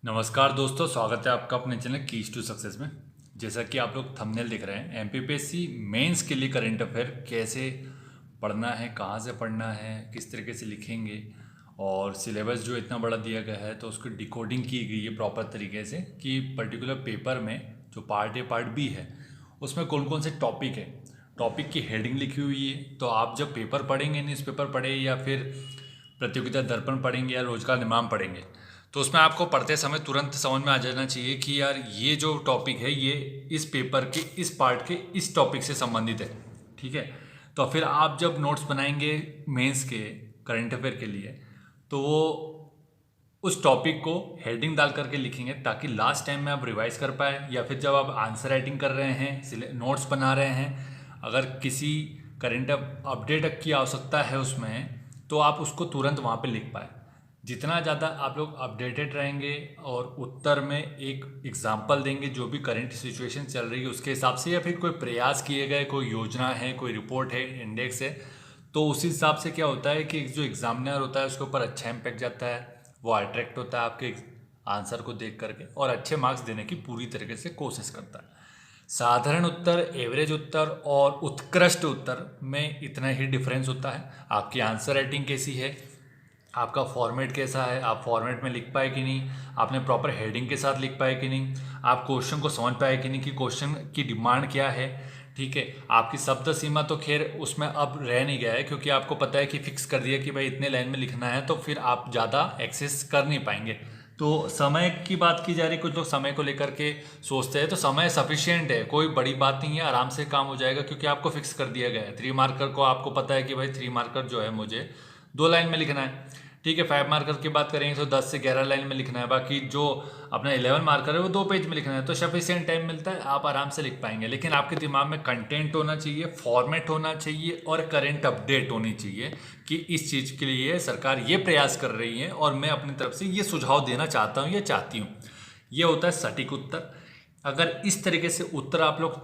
नमस्कार दोस्तों, स्वागत है आपका अपने चैनल कीज टू सक्सेस में। जैसा कि आप लोग थंबनेल देख रहे हैं, एमपीपीएससी मेंस के लिए करंट अफेयर कैसे पढ़ना है, कहाँ से पढ़ना है, किस तरीके से लिखेंगे और सिलेबस जो इतना बड़ा दिया गया है तो उसकी डिकोडिंग की गई है प्रॉपर तरीके से कि पर्टिकुलर पेपर में जो पार्ट ए पार्ट बी है उसमें कौन कौन से टॉपिक है, टॉपिक की हेडिंग लिखी हुई है। तो आप जब पेपर पढ़ेंगे, न्यूज़पेपर पढ़े या फिर प्रतियोगिता दर्पण पढ़ेंगे या रोजगार निर्माण पढ़ेंगे, तो उसमें आपको पढ़ते समय तुरंत समझ में आ जाना चाहिए कि यार ये जो टॉपिक है ये इस पेपर के इस पार्ट के इस टॉपिक से संबंधित है। ठीक है, तो फिर आप जब नोट्स बनाएंगे मेंस के करंट अफेयर के लिए तो वो उस टॉपिक को हेडिंग डाल करके लिखेंगे ताकि लास्ट टाइम में आप रिवाइज कर पाए, या फिर जब आप आंसर राइटिंग कर रहे हैं, नोट्स बना रहे हैं, अगर किसी करंट अपडेट की आवश्यकता है उसमें तो आप उसको तुरंत वहाँ पे लिख पाए। जितना ज़्यादा आप लोग अपडेटेड रहेंगे और उत्तर में एक एग्जाम्पल देंगे जो भी करंट सिचुएशन चल रही है उसके हिसाब से, या फिर कोई प्रयास किए गए, कोई योजना है, कोई रिपोर्ट है, इंडेक्स है, तो उस हिसाब से क्या होता है कि जो एग्जामिनर होता है उसके ऊपर अच्छा इम्पैक्ट जाता है, वो अट्रैक्ट होता है आपके आंसर को देख करके और अच्छे मार्क्स देने की पूरी तरीके से कोशिश करता है। साधारण उत्तर, एवरेज उत्तर और उत्कृष्ट उत्तर में इतना ही डिफरेंस होता है। आपकी आंसर राइटिंग कैसी है, आपका फॉर्मेट कैसा है, आप फॉर्मेट में लिख पाए कि नहीं, आपने प्रॉपर हेडिंग के साथ लिख पाए कि नहीं, आप क्वेश्चन को समझ पाए कि नहीं कि क्वेश्चन की डिमांड क्या है। ठीक है, आपकी शब्द सीमा तो खैर उसमें अब रह नहीं गया है क्योंकि आपको पता है कि फिक्स कर दिया कि भाई इतने लाइन में लिखना है, तो फिर आप ज़्यादा एक्सेस कर नहीं पाएंगे। तो समय की बात की जा रही, कुछ लोग समय को लेकर के सोचते हैं, तो समय सफिशिएंट है, कोई बड़ी बात नहीं है, आराम से काम हो जाएगा क्योंकि आपको फिक्स कर दिया गया है। 3 मार्कर को आपको पता है कि भाई 3 मार्कर जो है मुझे 2 लाइन में लिखना है। ठीक है, 5 मार्कर की बात करेंगे तो 10 से 11 लाइन में लिखना है, बाकी जो अपना 11 मार्कर है वो 2 पेज में लिखना है, तो सफिशिएंट टाइम मिलता है, आप आराम से लिख पाएंगे। लेकिन आपके दिमाग में कंटेंट होना चाहिए, फॉर्मेट होना चाहिए और करंट अपडेट होनी चाहिए कि इस चीज़ के लिए सरकार ये प्रयास कर रही है और मैं अपनी तरफ से ये सुझाव देना चाहता हूँ या चाहती हूँ। ये होता है सटीक उत्तर। अगर इस तरीके से उत्तर आप लोग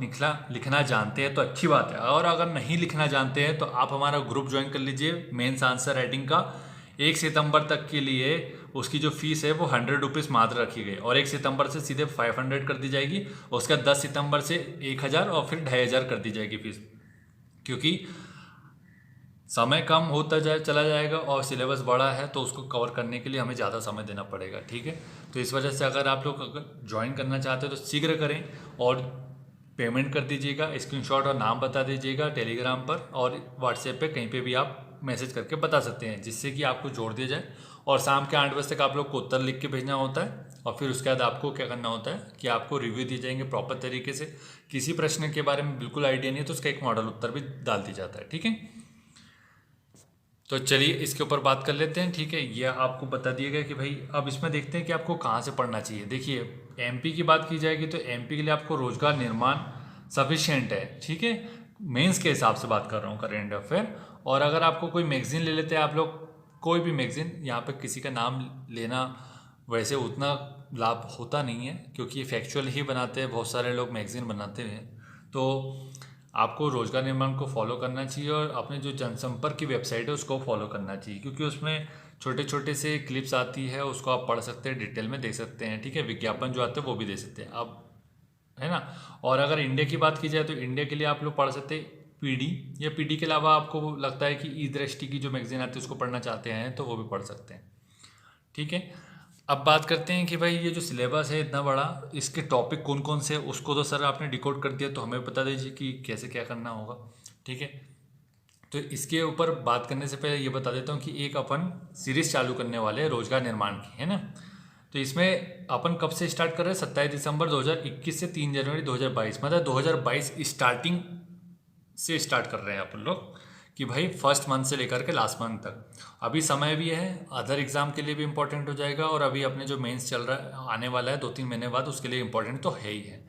लिखना जानते हैं तो अच्छी बात है, और अगर नहीं लिखना जानते हैं तो आप हमारा ग्रुप ज्वाइन कर लीजिए मेंस आंसर राइटिंग का। 1 सितंबर तक के लिए उसकी जो फीस है वो 100 रुपीज़ मात्र रखी गई और 1 सितंबर से सीधे 500 कर दी जाएगी, उसका 10 सितंबर से 1000 और फिर 2500 कर दी जाएगी फीस, क्योंकि समय कम होता चला जाएगा और सिलेबस बड़ा है तो उसको कवर करने के लिए हमें ज़्यादा समय देना पड़ेगा। ठीक है, तो इस वजह से अगर आप लोग ज्वाइन करना चाहते हो तो शीघ्र करें और पेमेंट कर दीजिएगा, स्क्रीनशॉट और नाम बता दीजिएगा टेलीग्राम पर, और व्हाट्सएप पे कहीं पे भी आप मैसेज करके बता सकते हैं जिससे कि आपको जोड़ दिया जाए। और शाम के 8 बजे तक आप लोग को उत्तर लिख के भेजना होता है और फिर उसके बाद आपको क्या करना होता है कि आपको रिव्यू दिए जाएंगे प्रॉपर तरीके से। किसी प्रश्न के बारे में बिल्कुल आइडिया नहीं है तो उसका एक मॉडल उत्तर भी डाल दिया जाता है। ठीक है, तो चलिए इसके ऊपर बात कर लेते हैं। ठीक है, ये आपको बता दिया गया कि भाई अब इसमें देखते हैं कि आपको कहाँ से पढ़ना चाहिए। देखिए, एमपी की बात की जाएगी तो एमपी के लिए आपको रोजगार निर्माण सफिशिएंट है। ठीक है, मेंस के हिसाब से बात कर रहा हूँ करंट अफेयर। और अगर आपको कोई मैगजीन ले लेते हैं आप लोग, कोई भी मैगजीन, यहाँ पे किसी का नाम लेना वैसे उतना लाभ होता नहीं है क्योंकि ये फैक्चुअल ही बनाते हैं, बहुत सारे लोग मैगजीन बनाते हैं। तो आपको रोजगार निर्माण को फॉलो करना चाहिए और अपने जो जनसंपर्क की वेबसाइट है उसको फॉलो करना चाहिए क्योंकि उसमें छोटे छोटे से क्लिप्स आती है, उसको आप पढ़ सकते हैं, डिटेल में देख सकते हैं। ठीक है, विज्ञापन जो आते हैं वो भी दे सकते हैं आप, है ना। और अगर इंडिया की बात की जाए तो इंडिया के लिए आप लोग पढ़ सकते हैं पीडी, या पीडी के अलावा आपको लगता है कि ई दृष्टि की जो मैगजीन आती है उसको पढ़ना चाहते हैं तो वो भी पढ़ सकते हैं। ठीक है, अब बात करते हैं कि भाई ये जो सिलेबस है इतना बड़ा, इसके टॉपिक कौन कौन से, उसको तो सर आपने डिकोड कर दिया, तो हमें बता दीजिए कि कैसे क्या करना होगा। ठीक है, तो इसके ऊपर बात करने से पहले ये बता देता हूँ कि एक अपन सीरीज चालू करने वाले हैं रोजगार निर्माण की, है ना। तो इसमें अपन कब से स्टार्ट कर रहे हैं, 27 दिसंबर 2021 से 3 जनवरी 2022, मतलब 2022 स्टार्टिंग से स्टार्ट कर रहे हैं अपन लोग कि भाई फर्स्ट मंथ से लेकर के लास्ट मंथ तक। अभी समय भी है, अदर एग्जाम के लिए भी इंपॉर्टेंट हो जाएगा और अभी अपने जो मेंस चल रहा है आने वाला है 2-3 महीने बाद, उसके लिए इंपॉर्टेंट तो है ही है।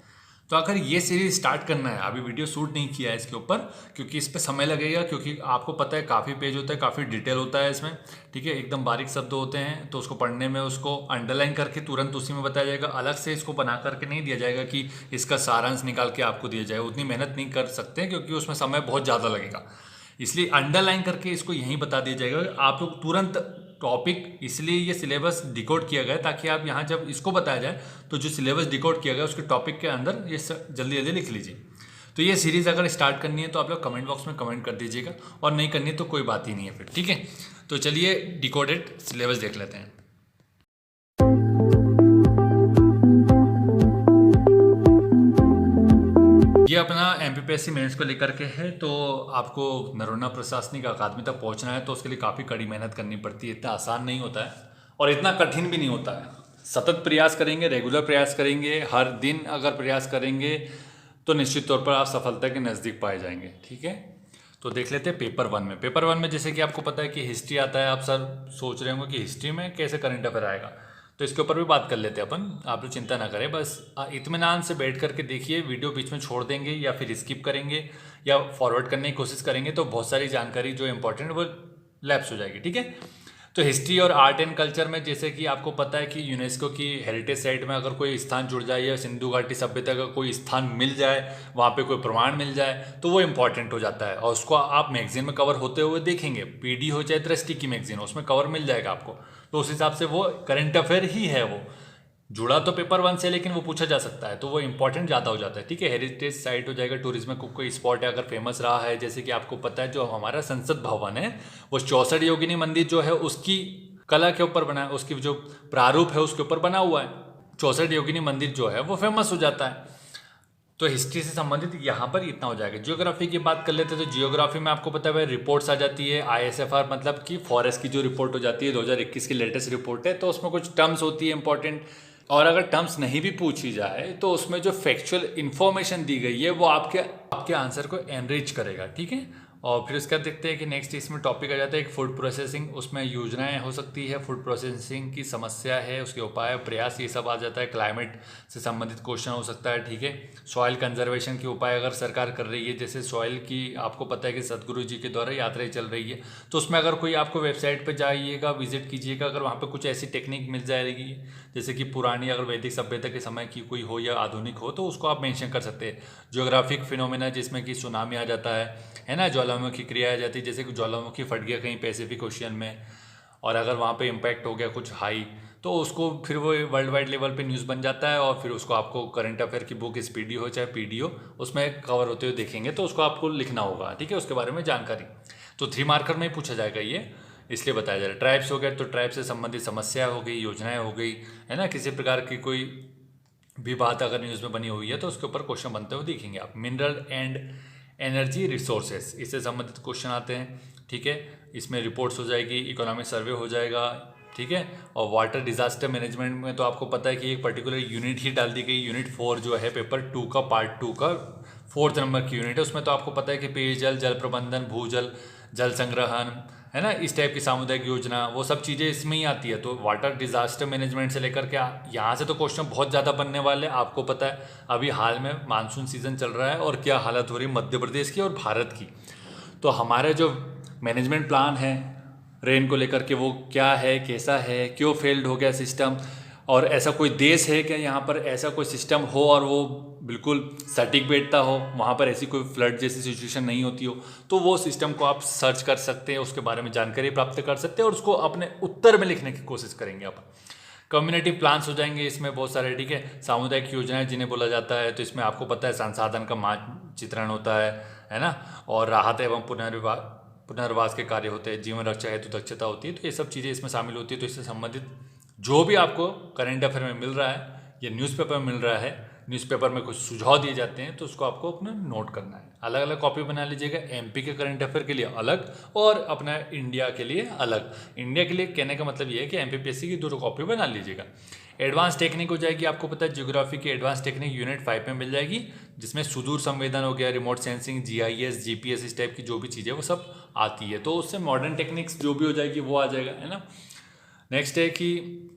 तो अगर ये सीरीज स्टार्ट करना है, अभी वीडियो शूट नहीं किया है इसके ऊपर क्योंकि इस पर समय लगेगा, क्योंकि आपको पता है काफ़ी पेज होता है, काफ़ी डिटेल होता है इसमें। ठीक है, एकदम बारीक शब्द होते हैं तो उसको पढ़ने में उसको अंडरलाइन करके तुरंत उसी में बताया जाएगा, अलग से इसको बना करके नहीं दिया जाएगा कि इसका सारांश निकाल के आपको दिया जाए, उतनी मेहनत नहीं कर सकते क्योंकि उसमें समय बहुत ज़्यादा लगेगा। इसलिए अंडरलाइन करके इसको यहीं बता दिया जाएगा, आप लोग तुरंत टॉपिक इसलिए ये सिलेबस डिकोड किया गया है ताकि आप यहाँ जब इसको बताया जाए तो जो सिलेबस डिकोड किया गया उसके टॉपिक के अंदर ये जल्दी जल्दी लिख लीजिए। तो ये सीरीज़ अगर स्टार्ट करनी है तो आप लोग कमेंट बॉक्स में कमेंट कर दीजिएगा, और नहीं करनी है तो कोई बात ही नहीं है फिर, ठीक है। तो चलिए डिकोडेड सिलेबस देख लेते हैं। ये अपना एमपीपीएससी मेंस को लेकर के है। तो आपको नरोन्हा प्रशासनिक अकादमी तक पहुंचना है तो उसके लिए काफ़ी कड़ी मेहनत करनी पड़ती है। इतना आसान नहीं होता है और इतना कठिन भी नहीं होता है। सतत प्रयास करेंगे, रेगुलर प्रयास करेंगे, हर दिन अगर प्रयास करेंगे तो निश्चित तौर पर आप सफलता के नज़दीक पाए जाएंगे, ठीक है। तो देख लेते हैं पेपर वन में। पेपर वन में जैसे कि आपको पता है कि हिस्ट्री आता है। आप सर सोच रहे होंगे कि हिस्ट्री में कैसे करंट अफेयर आएगा, तो इसके ऊपर भी बात कर लेते हैं अपन। आप लोग चिंता ना करें, बस इत्मीनान से बैठ करके देखिए। वीडियो बीच में छोड़ देंगे या फिर स्किप करेंगे या फॉरवर्ड करने की कोशिश करेंगे तो बहुत सारी जानकारी जो इंपॉर्टेंट वो लैप्स हो जाएगी, ठीक है। तो हिस्ट्री और आर्ट एंड कल्चर में जैसे कि आपको पता है कि यूनेस्को की हेरिटेज साइट में अगर कोई स्थान जुड़ जाए या सिंधु घाटी सभ्यता का कोई स्थान मिल जाए, वहाँ पे कोई प्रमाण मिल जाए तो वो इंपॉर्टेंट हो जाता है और उसको आप मैगजीन में कवर होते हुए देखेंगे। पीडी हो चाहे दृष्टि की मैगजीन, उसमें कवर मिल जाएगा आपको। तो उस हिसाब से वो करंट अफेयर ही है, वो जुड़ा तो पेपर वन से लेकिन वो पूछा जा सकता है, तो वो इंपॉर्टेंट ज़्यादा हो जाता है, ठीक है। हेरिटेज साइट हो जाएगा, टूरिज्म में कोई स्पॉट है अगर फेमस रहा है, जैसे कि आपको पता है जो हमारा संसद भवन है वो 64 योगिनी मंदिर जो है उसकी कला के ऊपर बना है, उसकी जो प्रारूप है उसके ऊपर बना हुआ है। 64 योगिनी मंदिर जो है वो फेमस हो जाता है। तो हिस्ट्री से संबंधित यहाँ पर इतना हो जाएगा। जियोग्राफी की बात कर लेते हैं तो जियोग्राफी में आपको पता है रिपोर्ट्स आ जाती है। ISFR मतलब कि फॉरेस्ट की जो रिपोर्ट हो जाती है 2021 की लेटेस्ट रिपोर्ट है, तो उसमें कुछ टर्म्स होती है इंपॉर्टेंट, और अगर टर्म्स नहीं भी पूछी जाए तो उसमें जो फैक्चुअल इन्फॉर्मेशन दी गई है वो आपके आंसर को एनरिच करेगा, ठीक है। और फिर उसका देखते हैं कि नेक्स्ट इसमें टॉपिक आ जाता है एक फूड प्रोसेसिंग। उसमें योजनाएं हो सकती है, फूड प्रोसेसिंग की समस्या है, उसके उपाय प्रयास ये सब आ जाता है। क्लाइमेट से संबंधित क्वेश्चन हो सकता है, ठीक है। सॉइल कंजर्वेशन के उपाय अगर सरकार कर रही है, जैसे सॉइल की आपको पता है कि सदगुरु जी के द्वारा यात्राएं चल रही है, तो उसमें अगर कोई आपको वेबसाइट पर जाइएगा, विजिट कीजिएगा, अगर वहाँ पर कुछ ऐसी टेक्निक मिल जाएगी जैसे कि पुरानी अगर वैदिक सभ्यता के समय की कोई हो या आधुनिक हो तो उसको आप मेंशन कर सकते हैं। ज्योग्राफिक फिनोमेना जिसमें कि सुनामी आ जाता है ना, ज्वालामुखी क्रिया आ जाती है, जैसे कि ज्वालामुखी फट गया कहीं पैसिफिक ओशियन में और अगर वहाँ पे इम्पैक्ट हो गया कुछ हाई, तो उसको फिर वो वर्ल्ड वाइड लेवल पे न्यूज़ बन जाता है और फिर उसको आपको करंट अफेयर की बुक स्पीडी हो चाहे पीडी हो उसमें कवर होते हुए देखेंगे तो उसको आपको लिखना होगा, ठीक है, उसके बारे में जानकारी। तो 3 मार्कर में ही पूछा जाएगा ये, इसलिए बताया जा रहा है। ट्राइब्स हो गए तो ट्राइब से संबंधित समस्या हो गई, योजनाएं हो गई, है ना, किसी प्रकार की कोई भी बात अगर न्यूज़ में बनी हुई है तो उसके ऊपर क्वेश्चन बनते हुए देखेंगे आप। मिनरल एंड एनर्जी रिसोर्सेस, इससे संबंधित क्वेश्चन आते हैं, ठीक है। इसमें रिपोर्ट्स हो जाएगी, इकोनॉमिक सर्वे हो जाएगा, ठीक है। और वाटर डिजास्टर मैनेजमेंट में तो आपको पता है कि एक पर्टिकुलर यूनिट ही डाल दी गई, यूनिट 4 जो है पेपर 2 का पार्ट 2 का 4th नंबर की यूनिट है। उसमें तो आपको पता है कि पेयजल, जल प्रबंधन, भूजल, जल संग्रहण, है ना, इस टाइप की सामुदायिक योजना, वो सब चीज़ें इसमें ही आती है। तो वाटर डिजास्टर मैनेजमेंट से लेकर के यहाँ से तो क्वेश्चन बहुत ज़्यादा बनने वाले हैं। आपको पता है अभी हाल में मानसून सीजन चल रहा है और क्या हालत हो रही है मध्य प्रदेश की और भारत की। तो हमारे जो मैनेजमेंट प्लान है रेन को लेकर के वो क्या है, कैसा है, क्यों फेल्ड हो गया सिस्टम, और ऐसा कोई देश है क्या यहाँ पर ऐसा कोई सिस्टम हो और वो बिल्कुल सटीक बैठता हो, वहाँ पर ऐसी कोई फ्लड जैसी सिचुएशन नहीं होती हो, तो वो सिस्टम को आप सर्च कर सकते हैं, उसके बारे में जानकारी प्राप्त कर सकते हैं और उसको अपने उत्तर में लिखने की कोशिश करेंगे अपन। कम्युनिटी प्लान्स हो जाएंगे इसमें बहुत सारे, ठीक है। सामुदायिक योजनाएं जिन्हें बोला जाता है, तो इसमें आपको पता है संसाधन का मानचित्रण होता है ना, और राहत एवं पुनर्वास के कार्य होते हैं, जीवन रक्षा हेतु दक्षता होती है, तो ये सब चीज़ें इसमें शामिल होती है। तो इससे संबंधित जो भी आपको करंट अफेयर में मिल रहा है या न्यूज़पेपर में मिल रहा है, न्यूज़पेपर में कुछ सुझाव दिए जाते हैं तो उसको आपको अपना नोट करना है। अलग अलग कॉपी बना लीजिएगा, एमपी के करंट अफेयर के लिए अलग और अपना इंडिया के लिए अलग। इंडिया के लिए कहने का मतलब ये है कि एमपीपीएससी की 2 कॉपी बना लीजिएगा। एडवांस टेक्निक हो जाएगी, आपको पता है ज्योग्राफी की एडवांस टेक्निक यूनिट 5 में मिल जाएगी, जिसमें सुदूर संवेदन हो गया, रिमोट सेंसिंग, GIS, GPS, इस टाइप की जो भी चीज़ें वो सब आती है। तो उससे मॉडर्न टेक्निक्स जो भी हो जाएगी वो आ जाएगा, है ना। नेक्स्ट है कि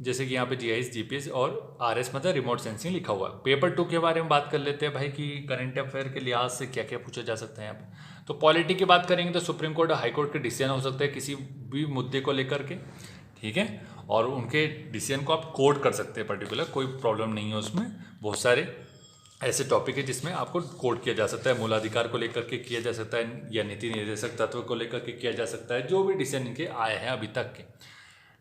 जैसे कि यहाँ पे GIS, GPS और RS मतलब रिमोट सेंसिंग लिखा हुआ है। पेपर 2 के बारे में बात कर लेते हैं भाई कि करंट अफेयर के लिहाज से क्या क्या पूछा जा सकता है यहाँ पे। तो पॉलिटी की बात करेंगे तो सुप्रीम कोर्ट और हाई कोर्ट के डिसीजन हो सकते हैं किसी भी मुद्दे को लेकर के, ठीक है, और उनके डिसीजन को आप कोट कर सकते हैं पर्टिकुलर, कोई प्रॉब्लम नहीं है उसमें। बहुत सारे ऐसे टॉपिक है जिसमें आपको कोट किया जा सकता है, मूलाधिकार को लेकर के किया जा सकता है या नीति निर्देशक तत्व को लेकर के किया जा सकता है, जो भी डिसीजन इनके आए हैं अभी तक के।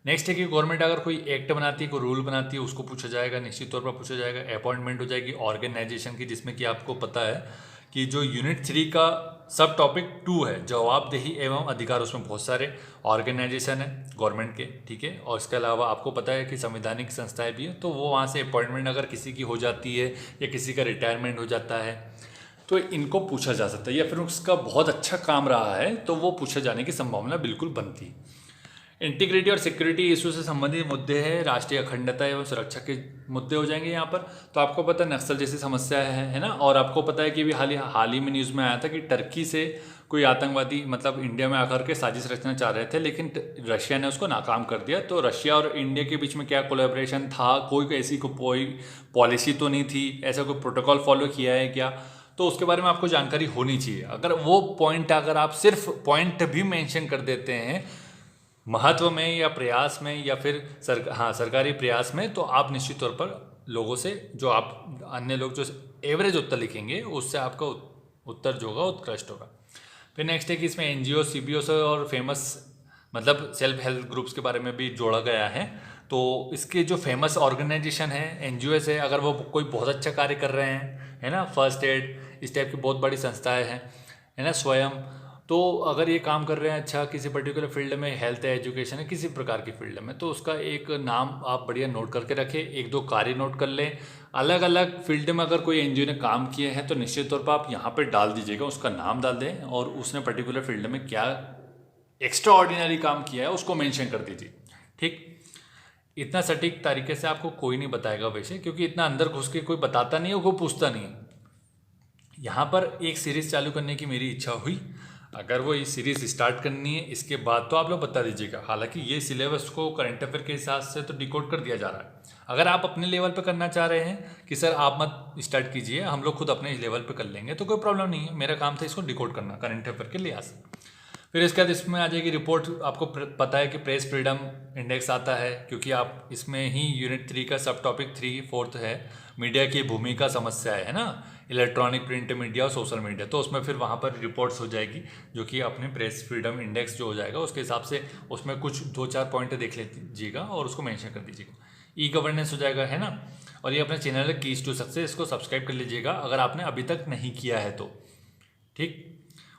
नेक्स्ट है कि गवर्नमेंट अगर कोई एक्ट बनाती है, कोई रूल बनाती है, उसको पूछा जाएगा, निश्चित तौर पर पूछा जाएगा। अपॉइंटमेंट हो जाएगी ऑर्गेनाइजेशन की, जिसमें कि आपको पता है कि जो यूनिट 3 का सब टॉपिक 2 है, जवाबदेही एवं अधिकार, उसमें बहुत सारे ऑर्गेनाइजेशन है गवर्नमेंट के, ठीक है। और इसके अलावा आपको पता है कि संवैधानिक संस्थाएं भी है, तो वो वहाँ से अपॉइंटमेंट अगर किसी की हो जाती है या किसी का रिटायरमेंट हो जाता है तो इनको पूछा जा सकता है, या फिर उसका बहुत अच्छा काम रहा है तो वो पूछे जाने की संभावना बिल्कुल बनती है। इंटीग्रिटी और सिक्योरिटी इशू से संबंधित मुद्दे हैं, राष्ट्रीय अखंडता एवं सुरक्षा के मुद्दे हो जाएंगे यहाँ पर। तो आपको पता है नक्सल जैसी समस्या है ना। और आपको पता है कि भी हाल ही में न्यूज़ में आया था कि टर्की से कोई आतंकवादी मतलब इंडिया में आकर के साजिश रचना चाह रहे थे, लेकिन रशिया ने उसको नाकाम कर दिया। तो रशिया और इंडिया के बीच में क्या कोलैबोरेशन था, कोई ऐसी कोई पॉलिसी तो नहीं थी, ऐसा कोई प्रोटोकॉल फॉलो किया है क्या, तो उसके बारे में आपको जानकारी होनी चाहिए। अगर वो पॉइंट अगर आप सिर्फ पॉइंट भी मेंशन कर देते हैं महत्व में या प्रयास में या फिर सरकारी प्रयास में, तो आप निश्चित तौर पर लोगों से जो आप अन्य लोग जो एवरेज उत्तर लिखेंगे उससे आपका उत्तर जो होगा उत्कृष्ट होगा। फिर नेक्स्ट है कि इसमें एनजीओ, सीबीओ से और फेमस मतलब सेल्फ हेल्प ग्रुप्स के बारे में भी जोड़ा गया है। तो इसके जो फेमस ऑर्गेनाइजेशन है, एनजीओ से, अगर वो कोई बहुत अच्छा कार्य कर रहे हैं, है ना, फर्स्ट एड, इस टाइप की बहुत बड़ी संस्थाएं हैं, है ना, स्वयं, तो अगर ये काम कर रहे हैं अच्छा किसी पर्टिकुलर फील्ड में, हेल्थ है, एजुकेशन है, किसी प्रकार की फील्ड में, तो उसका एक नाम आप बढ़िया नोट करके रखें, एक दो कार्य नोट कर लें। अलग अलग फील्ड में अगर कोई एनजीओ ने काम किए हैं तो निश्चित तौर पर आप यहाँ पे डाल दीजिएगा, उसका नाम डाल दें और उसने पर्टिकुलर फील्ड में क्या एक्स्ट्रा ऑर्डिनरी काम किया है उसको मेंशन कर दीजिए, ठीक। इतना सटीक तरीके से आपको कोई नहीं बताएगा वैसे, क्योंकि इतना अंदर घुस के कोई बताता नहीं है, कोई पूछता नहीं है। यहाँ पर एक सीरीज़ चालू करने की मेरी इच्छा हुई, अगर वो ये सीरीज़ स्टार्ट करनी है इसके बाद तो आप लोग बता दीजिएगा। हालांकि ये सिलेबस को करंट अफेयर के हिसाब से तो डिकोड कर दिया जा रहा है। अगर आप अपने लेवल पे करना चाह रहे हैं कि सर आप मत स्टार्ट कीजिए, हम लोग खुद अपने लेवल पे कर लेंगे, तो कोई प्रॉब्लम नहीं है। मेरा काम था इसको डिकोड करना करंट अफेयर के लिहाज से। फिर इसके बाद इसमें आ जाएगी रिपोर्ट। आपको पता है कि प्रेस फ्रीडम इंडेक्स आता है, क्योंकि आप इसमें ही यूनिट 3 का सब टॉपिक 3/4 है, मीडिया की भूमिका समस्या है ना, इलेक्ट्रॉनिक प्रिंट मीडिया और सोशल मीडिया। तो उसमें फिर वहाँ पर रिपोर्ट्स हो जाएगी, जो कि अपने प्रेस फ्रीडम इंडेक्स जो हो जाएगा उसके हिसाब से उसमें कुछ 2-4 पॉइंट देख लीजिएगा और उसको मेंशन कर दीजिएगा। ई गवर्नेंस हो जाएगा, है ना। और ये अपने चैनल है कीज टू सक्सेस, इसको सब्सक्राइब कर लीजिएगा अगर आपने अभी तक नहीं किया है तो, ठीक।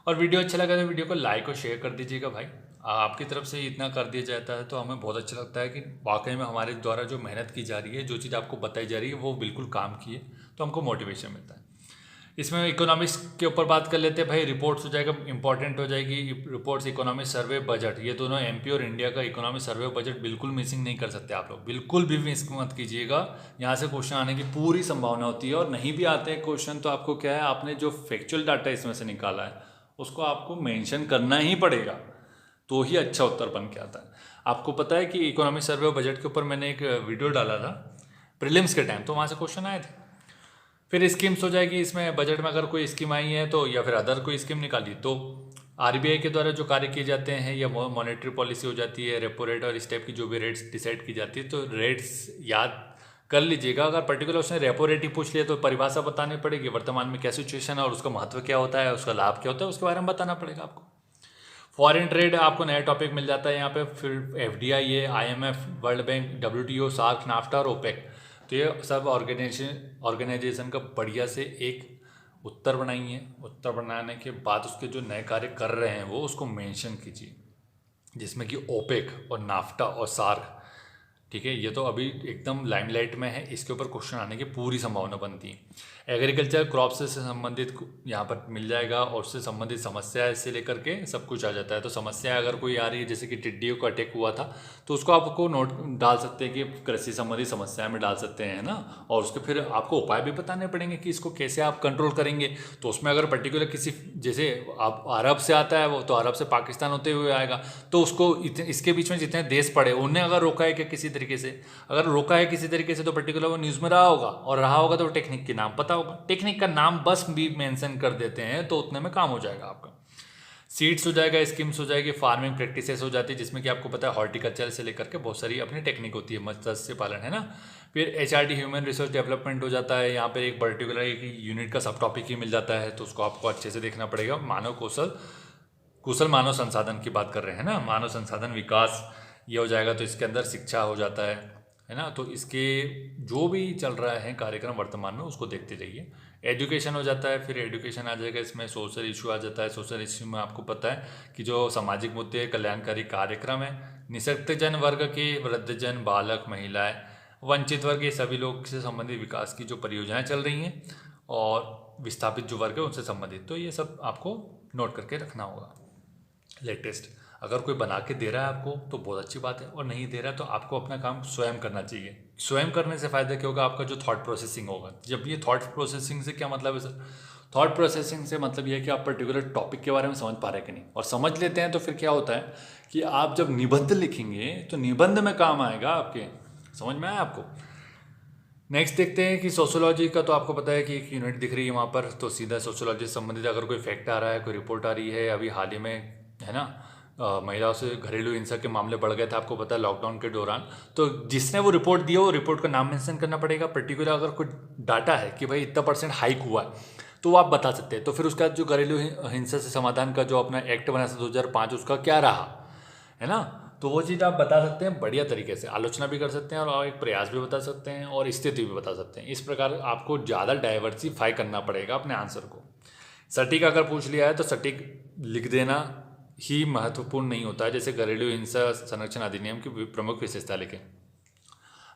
और वीडियो अच्छा लगा तो वीडियो को लाइक और शेयर कर दीजिएगा भाई। आपकी तरफ से इतना कर दिया जाता है तो हमें बहुत अच्छा लगता है कि वाकई में हमारे द्वारा जो मेहनत की जा रही है, जो चीज़ आपको बताई जा रही है वो बिल्कुल काम की है, तो हमको मोटिवेशन मिलता है। इसमें इकोनॉमिक्स के ऊपर बात कर लेते हैं भाई। रिपोर्ट्स हो जाएगा, इंपॉर्टेंट हो जाएगी रिपोर्ट्स, इकोनॉमिक सर्वे, बजट, ये दोनों एमपी और इंडिया का इकोनॉमिक सर्वे बजट बिल्कुल मिसिंग नहीं कर सकते आप लोग, बिल्कुल भी मिस मत कीजिएगा। यहाँ से क्वेश्चन आने की पूरी संभावना होती है, और नहीं भी आते हैं क्वेश्चन तो आपको क्या है, आपने जो फैक्चुअल डाटा इसमें से निकाला है उसको आपको मेंशन करना ही पड़ेगा, तो ही अच्छा उत्तर बन के आता है। आपको पता है कि इकोनॉमिक सर्वे और बजट के ऊपर मैंने एक वीडियो डाला था प्रीलिम्स के टाइम, तो वहाँ से क्वेश्चन आए थे। फिर स्कीम्स हो जाएगी, इसमें बजट में अगर कोई स्कीम आई है तो, या फिर अदर कोई स्कीम निकाली तो आरबीआई के द्वारा जो कार्य किए जाते हैं, या मॉनेटरी पॉलिसी हो जाती है, रेपो रेट और इस टाइप की जो भी रेट्स डिसाइड की जाती है, तो रेट्स याद कर लीजिएगा। अगर पर्टिकुलर उसने रेपो रेट ही पूछ लिया तो परिभाषा बतानी पड़ेगी, वर्तमान में क्या सिचुएशन है और उसका महत्व क्या होता है, उसका लाभ क्या होता है, उसके बारे में बताना पड़ेगा आपको। फॉरेन ट्रेड आपको नया टॉपिक मिल जाता है यहाँ पे। फिर एफडीआई है, IMF, World Bank, WTO, SAARC, NAFTA और ओपेक, तो ये सब ऑर्गेनाइजेशन का बढ़िया से एक उत्तर बनाइए। उत्तर बनाने के बाद उसके जो नए कार्य कर रहे हैं वो उसको मेंशन कीजिए, जिसमें कि ओपेक और नाफ्टा और सार्क, ठीक है, ये तो अभी एकदम लाइमलाइट में है, इसके ऊपर क्वेश्चन आने की पूरी संभावना बनती है। एग्रीकल्चर क्रॉप से संबंधित यहाँ पर मिल जाएगा, और उससे संबंधित समस्या से लेकर के सब कुछ आ जाता है। तो समस्या अगर कोई आ रही है, जैसे कि टिड्डियों का अटैक हुआ था, तो उसको आपको नोट डाल सकते हैं कि कृषि संबंधी समस्या में डाल सकते हैं ना, और उसके फिर आपको उपाय भी बताने पड़ेंगे कि इसको कैसे आप कंट्रोल करेंगे। तो उसमें अगर पर्टिकुलर किसी, जैसे आप अरब से आता है वो, तो अरब से पाकिस्तान होते हुए आएगा, तो उसको इसके बीच में जितने देश पड़े उन्हें अगर रोका है कि किसी तरीके से, अगर रोका है किसी तरीके से, तो पर्टिकुलर वो न्यूज़ में रहा होगा, और रहा होगा तो टेक्निक के नाम पता होगा, टेक्निक का नाम बस भी मेंशन कर देते हैं तो उतने में काम हो जाएगा आपका। सीड्स हो जाएगा, स्कीम्स हो जाएगी, फार्मिंग प्रैक्टिसेस हो जाती है, जिसमें कि आपको पता है हॉर्टिकल्चर से लेकर के बहुत सारी अपनी टेक्निक होती है, मत्स्य पालन, है ना। फिर एचआरडी, ह्यूमन रिसोर्स डेवलपमेंट हो जाता है, यहाँ पर एक पर्टिकुलर एक यूनिट का सब टॉपिक ही मिल जाता है, तो उसको आपको अच्छे से देखना पड़ेगा। मानव कुशल मानव संसाधन की बात कर रहे हैं ना, मानव संसाधन विकास, ये हो जाएगा तो इसके अंदर शिक्षा हो जाता है ना। तो इसके जो भी चल रहा है कार्यक्रम वर्तमान में उसको देखते जाइए। एजुकेशन हो जाता है, फिर एजुकेशन आ जाएगा, इसमें सोशल इशू आ जाता है। सोशल इशू में आपको पता है कि जो सामाजिक मुद्दे कल्याणकारी कार्यक्रम है, निःशक्तजन वर्ग के, वृद्धजन, बालक, महिलाएं, वंचित वर्ग, ये सभी लोग से संबंधित विकास की जो परियोजनाएं चल रही हैं और विस्थापित जो वर्ग है उनसे संबंधित, तो ये सब आपको नोट करके रखना होगा। लेटेस्ट अगर कोई बना के दे रहा है आपको तो बहुत अच्छी बात है, और नहीं दे रहा है तो आपको अपना काम स्वयं करना चाहिए। स्वयं करने से फ़ायदा क्या होगा, आपका जो थॉट प्रोसेसिंग होगा। जब ये थॉट प्रोसेसिंग से क्या मतलब है सर, थॉट प्रोसेसिंग से मतलब ये है कि आप पर्टिकुलर टॉपिक के बारे में समझ पा रहे हैं कि नहीं, और समझ लेते हैं तो फिर क्या होता है कि आप जब निबंध लिखेंगे तो निबंध में काम आएगा आपके। समझ में आया आपको। नेक्स्ट देखते हैं कि सोशोलॉजी का तो आपको पता है कि एक यूनिट दिख रही है वहाँ पर, तो सीधा सोशोलॉजी से संबंधित अगर कोई फैक्ट आ रहा है, कोई रिपोर्ट आ रही है, अभी हाल ही में है ना महिलाओं से घरेलू हिंसा के मामले बढ़ गए थे, आपको पता है लॉकडाउन के दौरान। तो जिसने वो रिपोर्ट दिया वो रिपोर्ट का नाम मेंशन करना पड़ेगा। पर्टिकुलर अगर कोई डाटा है कि भाई इतना % हाइक हुआ है तो वो आप बता सकते हैं। तो फिर उसका जो घरेलू हिंसा से समाधान का जो अपना एक्ट बना था 2005 उसका क्या रहा है ना, तो वो चीज़ आप बता सकते हैं बढ़िया तरीके से, आलोचना भी कर सकते हैं और एक प्रयास भी बता सकते हैं और स्थिति भी बता सकते हैं। इस प्रकार आपको ज़्यादा डाइवर्सिफाई करना पड़ेगा अपने आंसर को। सटीक अगर पूछ लिया है तो सटीक लिख देना ही महत्वपूर्ण नहीं होता है। जैसे घरेलू हिंसा संरक्षण अधिनियम की प्रमुख विशेषता लिखें,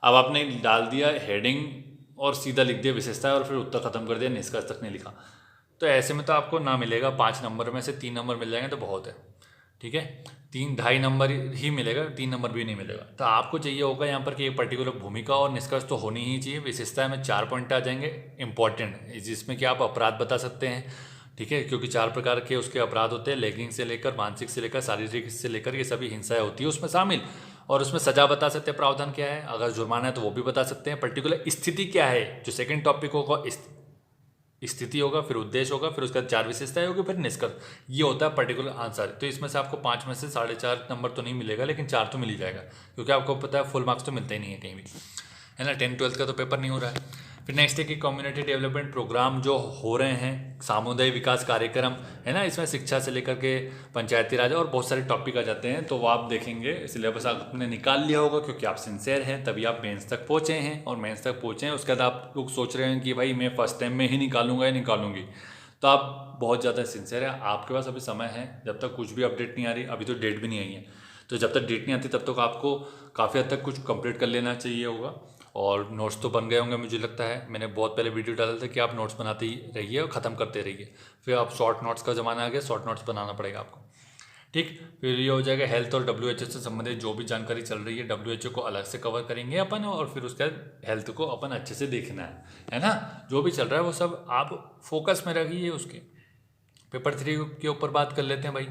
अब आपने डाल दिया हेडिंग और सीधा लिख दिया विशेषता और फिर उत्तर खत्म कर दिया, निष्कर्ष तक नहीं लिखा, तो ऐसे में तो आपको ना मिलेगा 5 नंबर में से 3 नंबर मिल जाएंगे तो बहुत है। ठीक है, 3-2.5 नंबर ही मिलेगा, 3 नंबर भी नहीं मिलेगा। तो आपको चाहिए होगा यहाँ पर कि एक पर्टिकुलर भूमिका और निष्कर्ष तो होनी ही चाहिए। विशेषता में 4 पॉइंट आ जाएंगे इंपॉर्टेंट, जिसमें कि आप अपराध बता सकते हैं। ठीक है, क्योंकि 4 प्रकार के उसके अपराध होते हैं, लैंगिक से लेकर मानसिक से लेकर शारीरिक से लेकर ये सभी हिंसाएं होती है उसमें शामिल। और उसमें सजा बता सकते हैं, प्रावधान क्या है, अगर जुर्माना है तो वो भी बता सकते हैं। पर्टिकुलर स्थिति क्या है, जो सेकंड टॉपिक होगा स्थिति होगा, फिर उद्देश्य होगा, फिर उसके बाद 4 विशेषताएं होगी, फिर निष्कर्ष। ये होता है पर्टिकुलर आंसर। तो इसमें से आपको 5 में से 4.5 नंबर तो नहीं मिलेगा, लेकिन 4 तो मिल ही जाएगा, क्योंकि आपको पता है फुल मार्क्स तो मिलता ही नहीं है कहीं भी, है ना। 10-12 का तो पेपर नहीं हो रहा है। फिर नेक्स्ट है कि कम्युनिटी डेवलपमेंट प्रोग्राम जो हो रहे हैं, सामुदायिक विकास कार्यक्रम, है ना, इसमें शिक्षा से लेकर के पंचायती राज और बहुत सारे टॉपिक आ जाते हैं। तो वो आप देखेंगे, सिलेबस आपने निकाल लिया होगा क्योंकि आप सिंसियर हैं, तभी आप मेंस तक पहुँचे हैं। और मेंस तक पहुँचे हैं उसके बाद आप लोग सोच रहे हैं कि भाई मैं फर्स्ट टाइम में ही निकालूंगा या निकालूंगी, तो आप बहुत ज़्यादा सिंसियर है। आपके पास अभी समय है, जब तक कुछ भी अपडेट नहीं आ रही, अभी तो डेट भी नहीं आई है, तो जब तक डेट नहीं आती तब तक आपको काफ़ी हद तक कुछ कंप्लीट कर लेना चाहिए होगा। और नोट्स तो बन गए होंगे मुझे लगता है, मैंने बहुत पहले वीडियो डाला था कि आप नोट्स बनाते ही रहिए और ख़त्म करते रहिए। फिर आप शॉर्ट नोट्स का ज़माना आ गया, शॉर्ट नोट्स बनाना पड़ेगा आपको। ठीक, फिर ये हो जाएगा हेल्थ और WHO से संबंधित जो भी जानकारी चल रही है, WHO को अलग से कवर करेंगे अपन, और फिर उसके बाद हेल्थ को अपन अच्छे से देखना है ना। जो भी चल रहा है वो सब आप फोकस में रखिए उसके। पेपर 3 के ऊपर बात कर लेते हैं भाई,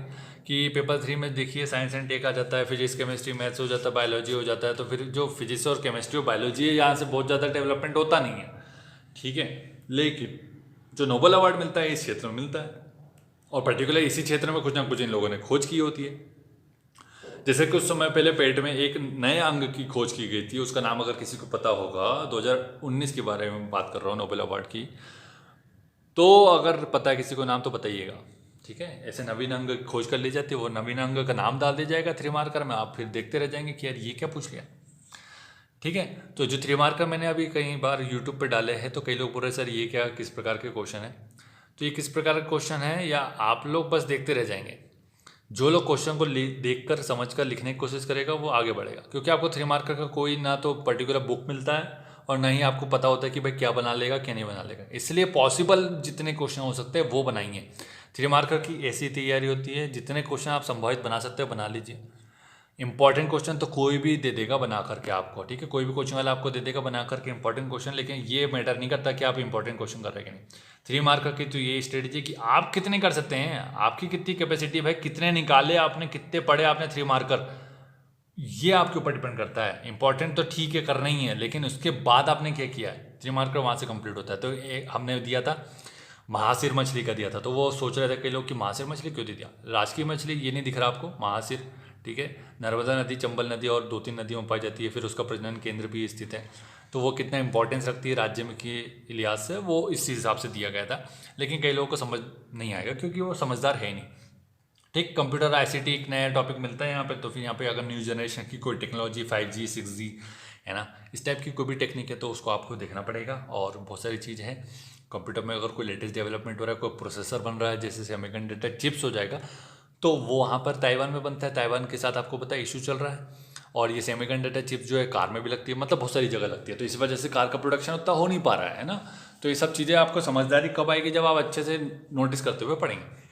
कि पेपर 3 में देखिए साइंस एंड टेक आ जाता है, फिजिक्स केमिस्ट्री मैथ्स हो जाता है, बायोलॉजी हो जाता है। तो फिर जो फिजिक्स और केमिस्ट्री और बायोलॉजी है यहाँ से बहुत ज़्यादा डेवलपमेंट होता नहीं है। ठीक है, लेकिन जो नोबेल अवार्ड मिलता है इस क्षेत्र में मिलता है, और पर्टिकुलर इसी क्षेत्र में कुछ ना कुछ इन लोगों ने खोज की होती है। जैसे कुछ समय पहले पेट में एक नए अंग की खोज की गई थी, उसका नाम अगर किसी को पता होगा, 2019 के बारे में बात कर रहा हूँ नोबेल अवार्ड की, तो अगर पता है किसी को नाम तो बताइएगा। ठीक है, ऐसे नवीन अंग खोज कर ली जाती है, वो नवीन अंग का नाम डाल दिया जाएगा 3 मार्कर में, आप फिर देखते रह जाएंगे कि यार ये क्या पूछ लिया। ठीक है, तो जो 3 मार्कर मैंने अभी कई बार यूट्यूब पे डाले हैं, तो कई लोग बोल रहे सर ये क्या, किस प्रकार के क्वेश्चन है। तो ये किस प्रकार का क्वेश्चन है, या आप लोग बस देखते रह जाएंगे। जो लोग क्वेश्चन को देख कर समझ कर लिखने की कोशिश करेगा वो आगे बढ़ेगा, क्योंकि आपको 3 मार्कर का कोई ना तो पर्टिकुलर बुक मिलता है और ना ही आपको पता होता है कि भाई क्या बना लेगा क्या नहीं बना लेगा। इसलिए पॉसिबल जितने क्वेश्चन हो सकते हैं वो बनाइए। 3 मार्कर की ऐसी तैयारी होती है, जितने क्वेश्चन आप संभावित बना सकते हो बना लीजिए। इंपॉर्टेंट क्वेश्चन तो कोई भी दे देगा बना करके आपको, ठीक है, कोई भी कोचिंग वाला आपको दे देगा बना करके इंपॉर्टेंट क्वेश्चन, लेकिन ये मैटर नहीं करता कि आप इंपॉर्टेंट क्वेश्चन कर रहे हैं कि नहीं। 3 मार्कर की तो ये स्ट्रेटेजी कि आप कितने कर सकते हैं, आपकी कितनी कैपेसिटी, भाई कितने निकाले आपने, कितने पढ़े आपने 3 मार्कर, ये आपके ऊपर डिपेंड करता है। इंपॉर्टेंट तो ठीक है करना ही है, लेकिन उसके बाद आपने क्या किया है, 3 मार्कर वहाँ से कंप्लीट होता है। तो हमने दिया था महासिर मछली का दिया था, तो वो सोच रहे थे कई लोग कि महासिर मछली क्यों दे दिया। राजकीय मछली ये नहीं दिख रहा आपको, महासिर, ठीक है, नर्मदा नदी, चंबल नदी और 2-3 नदियों में पाई जाती है, फिर उसका प्रजनन केंद्र भी स्थित है। तो वो कितना इंपॉर्टेंस रखती है राज्य में के लिहाज से, वो इस हिसाब से दिया गया था। लेकिन कई लोगों को समझ नहीं आएगा क्योंकि वो समझदार है ही नहीं। ठीक, कंप्यूटर आईसीटी एक नया टॉपिक मिलता है यहाँ पे। तो फिर यहाँ पे अगर न्यू जनरेशन की कोई टेक्नोलॉजी 5G 6G है ना, इस टाइप की कोई भी टेक्निक है तो उसको आपको देखना पड़ेगा। और बहुत सारी चीज़ है कंप्यूटर में, अगर कोई लेटेस्ट डेवलपमेंट हो रहा है, कोई प्रोसेसर बन रहा है, जैसे सेमीकंडक्टर चिप्स हो जाएगा, तो वो वहाँ पर ताइवान में बनता है। ताइवान के साथ आपको पता है इशू चल रहा है। और ये सेमीकंडक्टर चिप्स जो है कार में भी लगती है, मतलब बहुत सारी जगह लगती है, तो इस वजह से कार का प्रोडक्शन उतना हो नहीं पा रहा है ना। तो ये सब चीज़ें आपको समझदारी कब आएगी, जब आप अच्छे से नोटिस करते हुए पढ़ेंगे।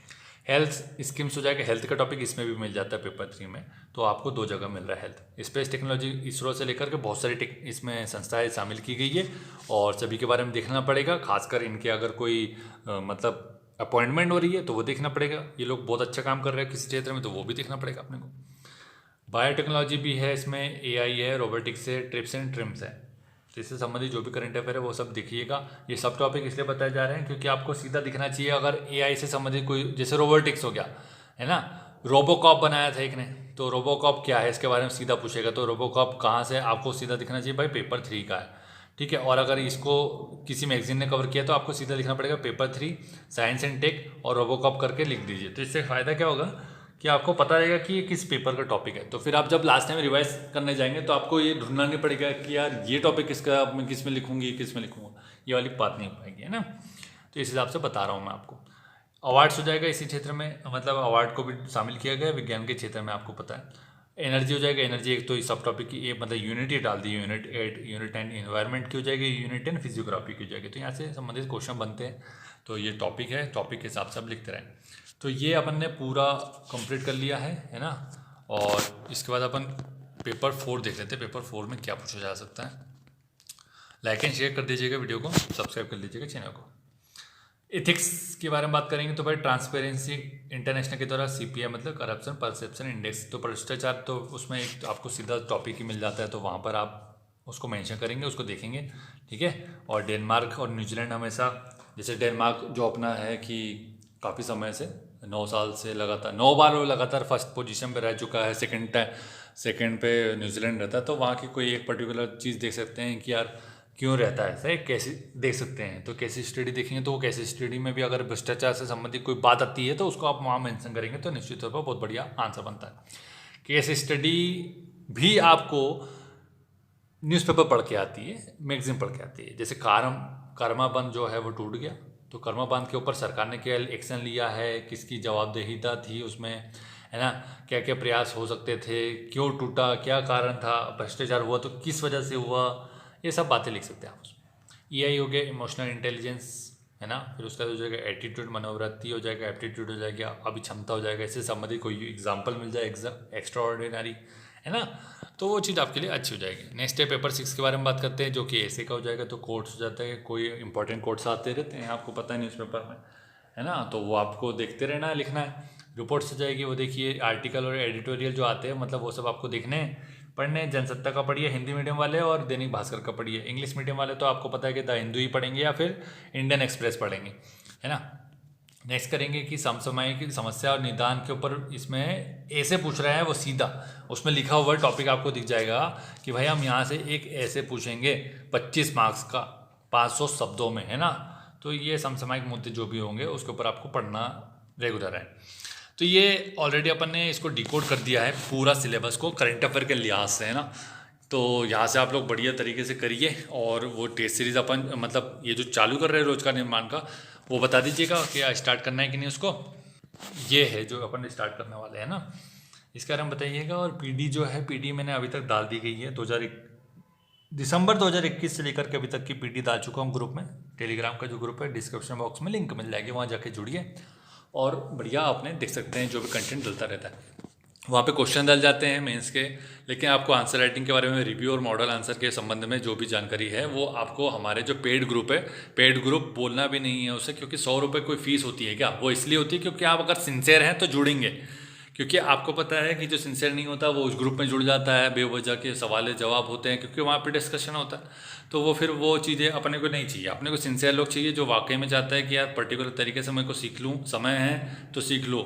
हेल्थ स्कीम्स हो जाएगा, हेल्थ का टॉपिक इसमें भी मिल जाता है पेपर 3 में। तो आपको 2 जगह मिल रहा है हेल्थ। स्पेस टेक्नोलॉजी इसरो से लेकर के बहुत सारी इसमें संस्थाएं शामिल की गई है और सभी के बारे में देखना पड़ेगा। खासकर इनके अगर कोई मतलब अपॉइंटमेंट हो रही है तो वो देखना पड़ेगा। ये लोग बहुत अच्छा काम कर रहे हैं किसी क्षेत्र में, तो वो भी देखना पड़ेगा अपने को। बायोटेक्नोलॉजी भी है इसमें, AI है, रोबोटिक्स है, ट्रिप्स एंड ट्रिम्स है। तो इससे संबंधित जो भी करंट अफेयर है वो सब देखिएगा। ये सब टॉपिक इसलिए बताए जा रहे हैं क्योंकि आपको सीधा दिखना चाहिए। अगर AI से संबंधित कोई, जैसे रोबोटिक्स हो गया है ना, रोबोकॉप बनाया था एक ने, तो रोबोकॉप क्या है इसके बारे में सीधा पूछेगा। तो रोबोकॉप कहाँ से, आपको सीधा दिखना चाहिए भाई पेपर 3 का है, ठीक है। और अगर इसको किसी मैगजीन ने कवर किया तो आपको सीधा लिखना पड़ेगा पेपर 3 साइंस एंड टेक और रोबोकॉप करके लिख दीजिए। तो इससे फ़ायदा क्या होगा कि आपको पता रहेगा कि ये किस पेपर का टॉपिक है। तो फिर आप जब लास्ट टाइम रिवाइज करने जाएंगे तो आपको ये ढूंढना नहीं पड़ेगा कि यार ये टॉपिक किसका, मैं किस में लिखूंगी, किस में लिखूंगा, ये वाली बात नहीं हो पाएगी, है ना। तो इस हिसाब से बता रहा हूँ मैं आपको। अवार्ड्स हो जाएगा इसी क्षेत्र में, मतलब अवार्ड को भी शामिल किया गया विज्ञान के क्षेत्र में, आपको पता है। एनर्जी हो जाएगा, एनर्जी एक तो इस सब टॉपिक की ये मतलब यूनिट ही डाल दी, यूनिट 8, यूनिट 10 इन्वायरमेंट की हो जाएगी, यूनिट 10 फिजियोग्राफी की हो जाएगी। तो यहाँ से संबंधित क्वेश्चन बनते हैं। तो ये टॉपिक है, टॉपिक के हिसाब से आप लिखते रहें। तो ये अपन ने पूरा कंप्लीट कर लिया है ना। और इसके बाद अपन पेपर 4 देख लेते हैं। पेपर 4 में क्या पूछा जा सकता है। लाइक एंड शेयर कर दीजिएगा वीडियो को, सब्सक्राइब कर लीजिएगा चैनल को। एथिक्स के बारे में बात करेंगे तो भाई ट्रांसपेरेंसी इंटरनेशनल के द्वारा CPI मतलब करप्शन परसेप्शन इंडेक्स, तो भ्रष्टाचार तो उसमें एक आपको सीधा टॉपिक ही मिल जाता है, तो वहाँ पर आप उसको मेंशन करेंगे, उसको देखेंगे, ठीक है। और डेनमार्क और न्यूजीलैंड हमेशा, जैसे डेनमार्क जो अपना है कि काफ़ी समय से 9 साल से लगातार 9 बार वो लगातार फर्स्ट पोजीशन पे रह चुका है, सेकंड पे न्यूजीलैंड रहता है। तो वहाँ की कोई एक पर्टिकुलर चीज़ देख सकते हैं कि यार क्यों रहता है ऐसा, कैसे देख सकते हैं। तो कैसी स्टडी देखेंगे तो वो कैसी स्टडी में भी अगर भ्रष्टाचार से संबंधित कोई बात आती है तो उसको आप वहाँ मेंशन करेंगे तो निश्चित तौर पर बहुत बढ़िया आंसर बनता है। केस स्टडी भी आपको न्यूज़पेपर पढ़ के आती है, मैगजीन पढ़ के आती है। जैसे कर्मा बंद जो है वो टूट गया, तो कर्मा बंद के ऊपर सरकार ने क्या एक्शन लिया है, किसकी जवाबदेहीता थी उसमें, है ना, क्या क्या प्रयास हो सकते थे, क्यों टूटा, क्या कारण था, भ्रष्टाचार हुआ तो किस वजह से हुआ, ये सब बातें लिख सकते हैं आप उसमें। EI हो गया इमोशनल इंटेलिजेंस, है ना। फिर उसका हो जाएगा एटीट्यूड, मनोवृत्ति हो जाएगा, एप्टीट्यूड हो जाएगा, अभिक्षमता हो जाएगा। इससे संबंधित कोई एग्जाम्पल मिल जाए एक्स्ट्रा ऑर्डिनरी, है ना, तो वो चीज़ आपके लिए अच्छी हो जाएगी। नेक्स्ट है पेपर 6 के बारे में बात करते हैं, जो कि ऐसे का हो जाएगा। तो कोट्स हो जाता है, कोई इंपॉर्टेंट कोट्स आते रहते हैं, आपको पता है न्यूज़पेपर में, है ना, तो वो आपको देखते रहना है, लिखना है। रिपोर्ट्स हो जाएगी, वो देखिए आर्टिकल और एडिटोरियल जो आते हैं, मतलब वो सब आपको देखने हैं, पढ़ने। जनसत्ता का पढ़िए हिंदी मीडियम वाले, और दैनिक भास्कर का पढ़िए इंग्लिश मीडियम वाले। तो आपको पता है कि द हिंदू ही पढ़ेंगे या फिर इंडियन एक्सप्रेस पढ़ेंगे, है ना। नेक्स्ट करेंगे कि समसामयिक समस्या और निदान के ऊपर, इसमें ऐसे पूछ रहा है वो सीधा उसमें लिखा हुआ टॉपिक आपको दिख जाएगा कि भाई हम यहाँ से एक ऐसे पूछेंगे 25 मार्क्स का 500 शब्दों में, है ना। तो ये समसामयिक मुद्दे जो भी होंगे उसके ऊपर आपको पढ़ना रेगुलर है। तो ये ऑलरेडी अपन ने इसको डिकोड कर दिया है पूरा सिलेबस को करंट अफेयर के लिहाज से, है ना। तो यहाँ से आप लोग बढ़िया तरीके से करिए। और वो टेस्ट सीरीज़ अपन मतलब ये जो चालू कर रहे हैं रोजगार निर्माण का, वो बता दीजिएगा कि स्टार्ट करना है कि नहीं उसको। ये है जो अपन स्टार्ट करने वाले हैं ना, इसके बारे में बताइएगा। और PD जो है, PD मैंने अभी तक डाल दी गई है, दिसंबर 2021 से लेकर के अभी तक की PD डाल चुका हूँ ग्रुप में। टेलीग्राम का जो ग्रुप है, डिस्क्रिप्शन बॉक्स में लिंक मिल जाएगी, वहाँ जाके जुड़िए और बढ़िया आपने देख सकते हैं जो भी कंटेंट डलता रहता है। वहाँ पे क्वेश्चन डल जाते हैं मेंस के, लेकिन आपको आंसर राइटिंग के बारे में, रिव्यू और मॉडल आंसर के संबंध में जो भी जानकारी है वो आपको हमारे जो पेड ग्रुप है, पेड ग्रुप बोलना भी नहीं है उसे, क्योंकि 100 रुपये कोई फीस होती है क्या, वो इसलिए होती है क्योंकि आप अगर सिंसियर हैं तो जुड़ेंगे। क्योंकि आपको पता है कि जो सिंसियर नहीं होता वो उस ग्रुप में जुड़ जाता है, बेवजह के सवाल जवाब होते हैं क्योंकि वहाँ पे डिस्कशन होता है, तो वो फिर वो चीज़ें अपने को नहीं चाहिए। अपने को सिंसियर लोग चाहिए जो वाकई में चाहता है कि यार पर्टिकुलर तरीके से मेरे को सीख लूँ, समय है तो सीख लो।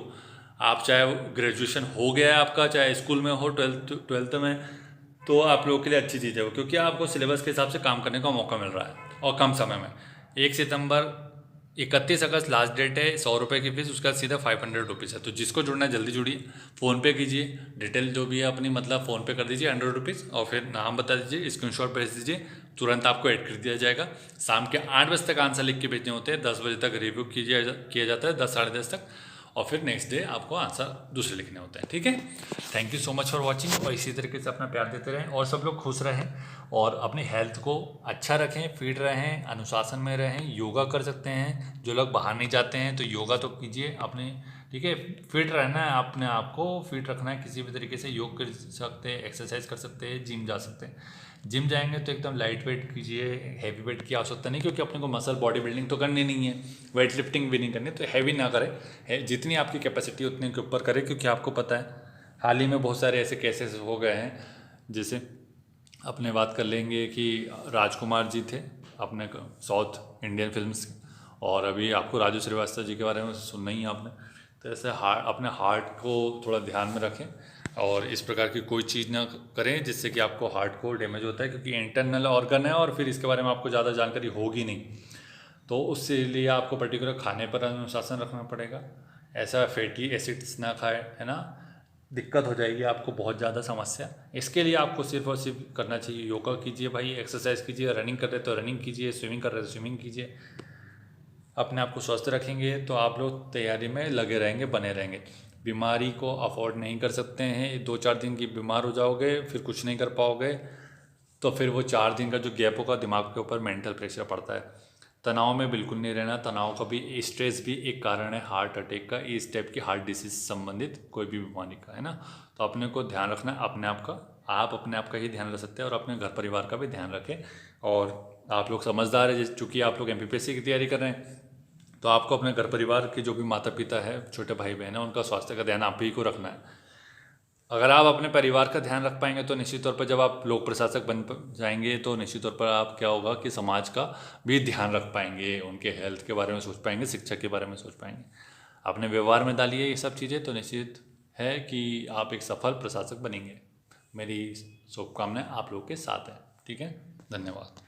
आप चाहे ग्रेजुएशन हो गया है आपका, चाहे स्कूल में हो, ट्वेल्थ में, तो आप लोगों के लिए अच्छी चीज़ है वो, क्योंकि आपको सिलेबस के हिसाब से काम करने का मौका मिल रहा है और कम समय में। 1 सितंबर 31 अगस्त लास्ट डेट है। 100 रुपये की फीस, उसका सीधा 500 रुपीज़ है। तो जिसको जुड़ना है जल्दी जुड़िए, फ़ोनपे कीजिए, डिटेल जो भी है अपनी मतलब फ़ोनपे कर दीजिए 100 रुपीज़, और फिर नाम बता दीजिए, स्क्रीनशॉट भेज दीजिए, तुरंत आपको ऐड कर दिया जाएगा। शाम के 8 बजे तक आंसर लिख के भेजने होते हैं, 10 बजे तक रिव्यू किया जाता है, 10 साढ़े 10 तक, और फिर नेक्स्ट डे आपको आंसर दूसरे लिखने होते हैं। ठीक है, thank you so much for watching, और इसी तरीके से अपना प्यार देते रहें और सब लोग खुश रहें और अपनी हेल्थ को अच्छा रखें, फिट रहें, अनुशासन में रहें, योगा कर सकते हैं। जो लोग बाहर नहीं जाते हैं तो योगा तो कीजिए अपने, ठीक है। फिट रहना है, अपने आप को फिट रखना है, किसी भी तरीके से योग कर सकते हैं, एक्सरसाइज कर सकते हैं, जिम जा सकते हैं। जिम जाएंगे तो एकदम लाइट वेट कीजिए, हैवी वेट की आवश्यकता नहीं, क्योंकि अपने को मसल बॉडी बिल्डिंग तो करनी नहीं है, वेट लिफ्टिंग भी नहीं करनी, तो हैवी ना करें, जितनी आपकी कैपेसिटी उतने के ऊपर करें। क्योंकि आपको पता है हाल ही में बहुत सारे ऐसे केसेस हो गए हैं, जैसे अपने बात कर लेंगे कि राजकुमार जी थे अपने साउथ इंडियन फिल्म्स के, और अभी आपको राजू श्रीवास्तव जी के बारे में सुनना ही है आपने। तो ऐसे अपने हार्ट को थोड़ा ध्यान में रखें और इस प्रकार की कोई चीज़ ना करें जिससे कि आपको हार्ट को डैमेज होता है, क्योंकि इंटरनल ऑर्गन है और फिर इसके बारे में आपको ज़्यादा जानकारी होगी नहीं। तो उससे लिए आपको पर्टिकुलर खाने पर अनुशासन रखना पड़ेगा, ऐसा फैटी एसिड्स ना खाए, है ना, दिक्कत हो जाएगी आपको बहुत ज़्यादा समस्या। इसके लिए आपको सिर्फ और सिर्फ करना चाहिए योगा कीजिए भाई, एक्सरसाइज कीजिए, रनिंग कर रहे तो रनिंग कीजिए, स्विमिंग कर रहे तो स्विमिंग कीजिए। अपने आप को स्वस्थ रखेंगे तो आप लोग तैयारी में लगे रहेंगे, बने रहेंगे। बीमारी को अफोर्ड नहीं कर सकते हैं, 2-4 दिन की बीमार हो जाओगे फिर कुछ नहीं कर पाओगे, तो फिर वो 4 दिन का जो गैप होगा दिमाग के ऊपर मेंटल प्रेशर पड़ता है। तनाव में बिल्कुल नहीं रहना, तनाव का भी, स्ट्रेस भी एक कारण है हार्ट अटैक का, इस टाइप की हार्ट डिसीज संबंधित कोई भी बीमारी का, है ना। तो अपने को ध्यान रखना है अपने आप का, आप अपने आप का ही ध्यान रख सकते हैं और अपने घर परिवार का भी ध्यान रखें। और आप लोग समझदार है, जैसे चूँकि आप लोग MPPSC की तैयारी कर रहे हैं, तो आपको अपने घर परिवार के जो भी माता पिता है, छोटे भाई बहन है, उनका स्वास्थ्य का ध्यान आप ही को रखना है। अगर आप अपने परिवार का ध्यान रख पाएंगे तो निश्चित तौर पर जब आप लोक प्रशासक बन जाएंगे तो निश्चित तौर पर आप क्या होगा कि समाज का भी ध्यान रख पाएंगे, उनके हेल्थ के बारे में सोच पाएंगे, शिक्षा के बारे में सोच पाएंगे। अपने व्यवहार में डालिए ये सब चीज़ें तो निश्चित है कि आप एक सफल प्रशासक बनेंगे। मेरी शुभकामनाएं आप लोग के साथ है। ठीक है, धन्यवाद।